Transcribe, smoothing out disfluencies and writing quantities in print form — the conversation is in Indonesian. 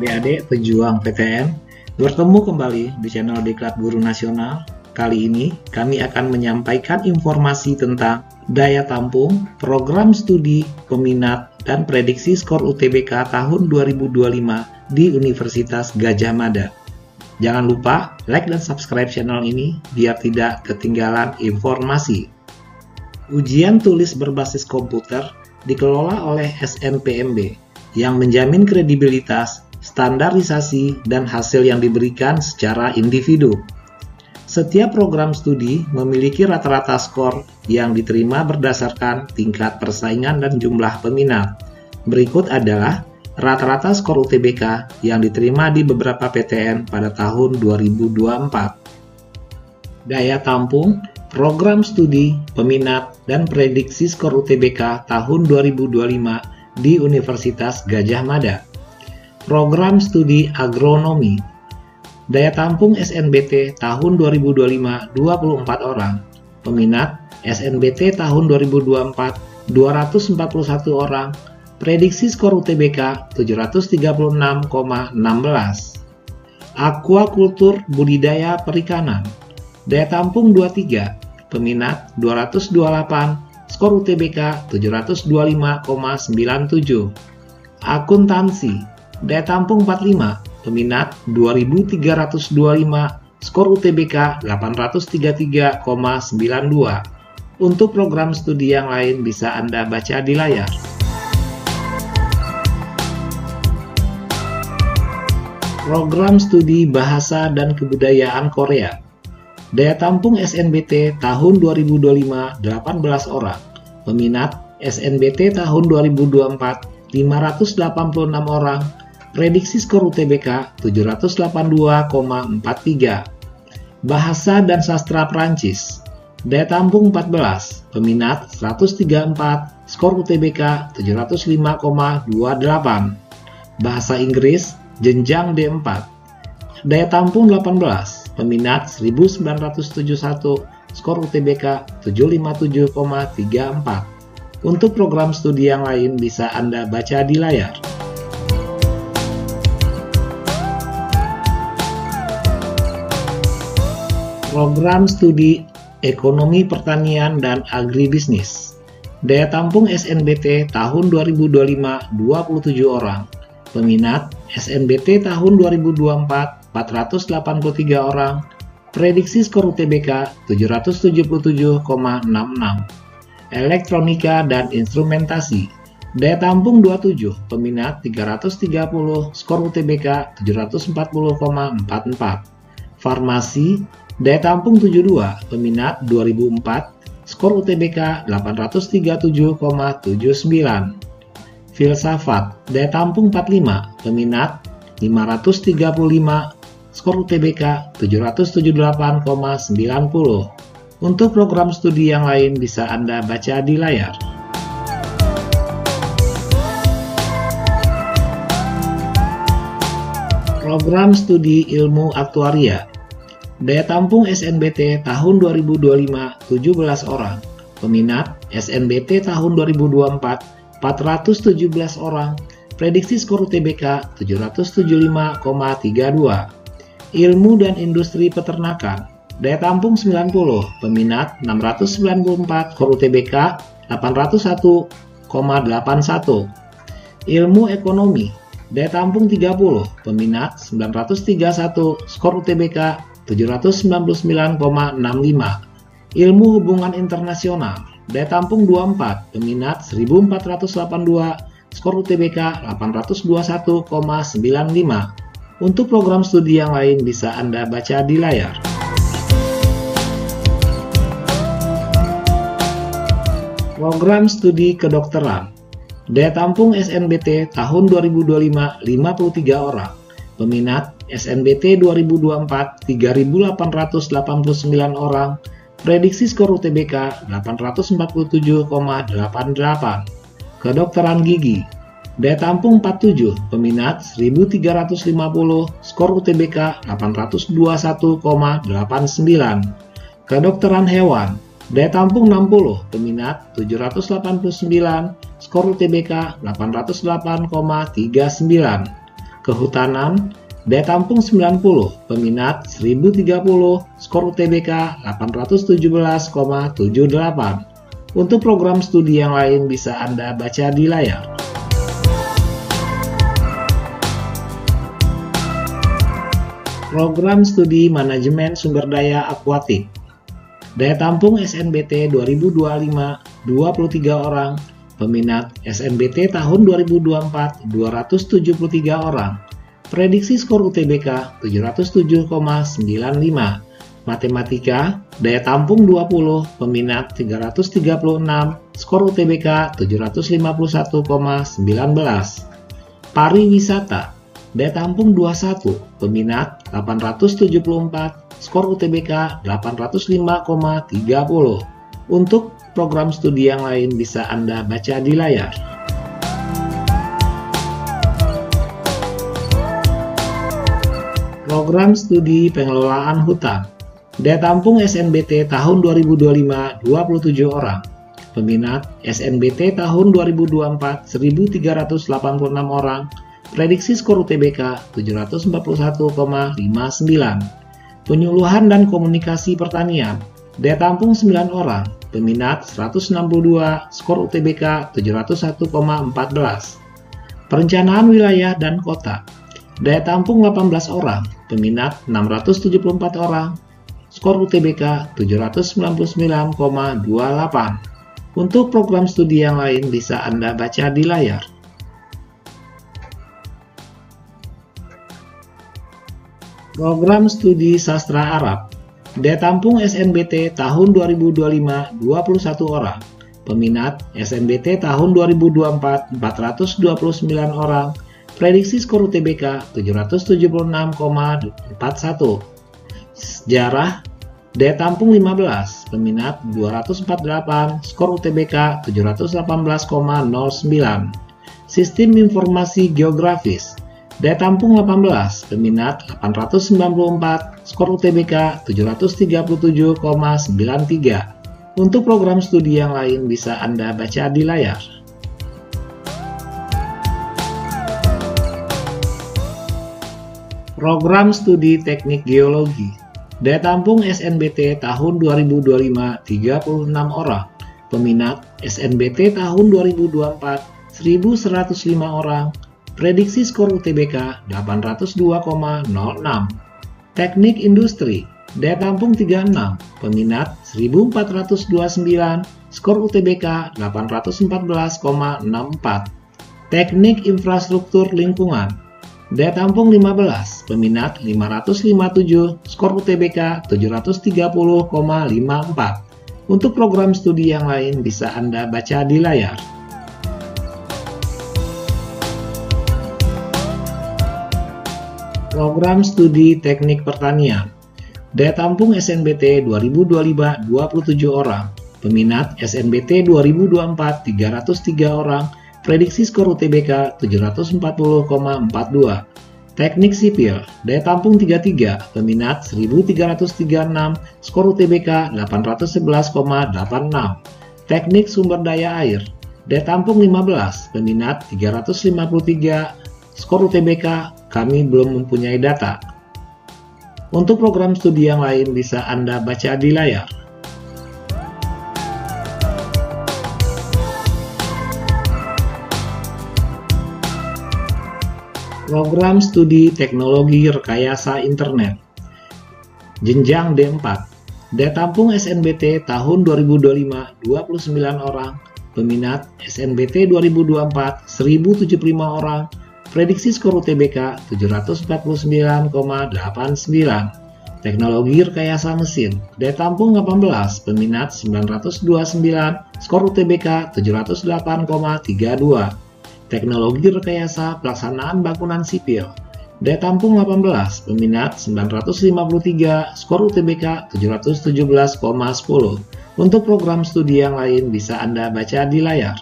adik-adik pejuang PTN, bertemu kembali di channel Diklat Guru Nasional. Kali ini kami akan menyampaikan informasi tentang daya tampung, program studi, peminat, dan prediksi skor UTBK tahun 2025 di Universitas Gadjah Mada. Jangan lupa like dan subscribe channel ini biar tidak ketinggalan informasi. Ujian tulis berbasis komputer dikelola oleh SNPMB yang menjamin kredibilitas, standarisasi, dan hasil yang diberikan secara individu. Setiap program studi memiliki rata-rata skor yang diterima berdasarkan tingkat persaingan dan jumlah peminat. Berikut adalah rata-rata skor UTBK yang diterima di beberapa PTN pada tahun 2024. Daya tampung, program studi, peminat, dan prediksi skor UTBK tahun 2025 di Universitas Gadjah Mada. Program studi agronomi. Daya tampung SNBT tahun 2025 24 orang. Peminat SNBT tahun 2024 241 orang. Prediksi skor UTBK 736,16. Aquakultur budidaya perikanan. Daya tampung 23. Peminat 228. Skor UTBK 725,97. Akuntansi. Daya tampung 45. Peminat 2325, skor UTBK 833,92. Untuk program studi yang lain bisa Anda baca di layar. Program studi Bahasa dan Kebudayaan Korea. Daya tampung SNBT tahun 2025 18 orang. Peminat SNBT tahun 2024 586 orang. Prediksi skor UTBK 782,43. Bahasa dan Sastra Prancis. Daya tampung 14, peminat 134, skor UTBK 705,28. Bahasa Inggris jenjang D4. Daya tampung 18, peminat 1971, skor UTBK 757,34. Untuk program studi yang lain bisa Anda baca di layar. Program studi Ekonomi Pertanian dan Agribisnis. Daya tampung SNBT tahun 2025 27 orang. Peminat SNBT tahun 2024 483 orang. Prediksi skor UTBK 777,66. Elektronika dan instrumentasi. Daya tampung 27, peminat 330, skor UTBK 740,44. Farmasi. Daya tampung 72, peminat 2004, skor UTBK 837,79. Filsafat. Daya tampung 45, peminat 535, skor UTBK 778,90. Untuk program studi yang lain bisa Anda baca di layar. Program studi Ilmu Aktuaria. Daya tampung SNBT tahun 2025 17 orang. Peminat SNBT tahun 2024 417 orang. Prediksi skor UTBK 775,32. Ilmu dan Industri Peternakan. Daya tampung 90, peminat 694, skor UTBK 801,81. Ilmu Ekonomi. Daya tampung 30, peminat 931, skor UTBK 799,65. Ilmu Hubungan Internasional. Daya tampung 24, peminat 1482, skor UTBK 821,95. Untuk program studi yang lain bisa Anda baca di layar. Program studi kedokteran. Daya tampung SNBT tahun 2025 53 orang. Peminat SNBT 2024 3.889 orang. Prediksi skor UTBK 847,88. Kedokteran gigi. Daya tampung 47, peminat 1.350, skor UTBK 821,89. Kedokteran hewan. Daya tampung 60, peminat 789, skor UTBK 808,39. Kehutanan, daya tampung 90, peminat 1030, skor UTBK 817,78. Untuk program studi yang lain bisa Anda baca di layar. Program Studi Manajemen Sumber Daya Akuatik. Daya tampung SNBT 2025 23 orang, peminat SNBT tahun 2024 273 orang. Prediksi skor UTBK 707,95. Matematika, daya tampung 20, peminat 336, skor UTBK 751,19. Pariwisata, daya tampung 21, peminat 874, skor UTBK 805,30. Untuk program studi yang lain bisa Anda baca di layar. Program studi pengelolaan hutan. Daya tampung SNBT tahun 2025 27 orang. Peminat SNBT tahun 2024 1386 orang. Prediksi skor UTBK 741,59. Penyuluhan dan komunikasi pertanian. Daya tampung 9 orang. Peminat 162, skor UTBK 701,14. Perencanaan wilayah dan kota. Daya tampung 18 orang. Peminat 674 orang. Skor UTBK 799,28. Untuk program studi yang lain bisa Anda baca di layar. Program Studi Sastra Arab. Daya tampung SNBT tahun 2025 21 orang. Peminat SNBT tahun 2024 429 orang. Prediksi skor UTBK 776,41. Sejarah, daya tampung 15, peminat 248, skor UTBK 718,09. Sistem informasi geografis. Daya tampung 18, peminat 894, skor UTBK 737,93. Untuk program studi yang lain bisa Anda baca di layar. Program Studi Teknik Geologi. Daya tampung SNBT tahun 2025 36 orang. Peminat SNBT tahun 2024 1105 orang. Prediksi skor UTBK 802,06. Teknik Industri. Daya tampung 36, peminat 1429, skor UTBK 814,64. Teknik Infrastruktur Lingkungan. Daya tampung 15, peminat 557, skor UTBK 730,54. Untuk program studi yang lain bisa Anda baca di layar. Program Studi Teknik Pertanian. Daya tampung SNBT 2025 27 orang. Peminat SNBT 2024 303 orang. Prediksi skor UTBK 740,42. Teknik Sipil. Daya tampung 33, peminat 1336, skor UTBK 811,86. Teknik Sumber Daya Air. Daya tampung 15, peminat 353, skor UTBK kami belum mempunyai data. Untuk program studi yang lain bisa Anda baca di layar. Program Studi Teknologi Rekayasa Internet. Jenjang D4. Daya tampung SNBT tahun 2025 29 orang. Peminat SNBT 2024 1075 orang. Prediksi skor UTBK 749,89. Teknologi rekayasa mesin. Daya tampung 18, peminat 929, skor UTBK 708,32. Teknologi rekayasa pelaksanaan bangunan sipil. Daya tampung 18, peminat 953, skor UTBK 717,10. Untuk program studi yang lain bisa Anda baca di layar.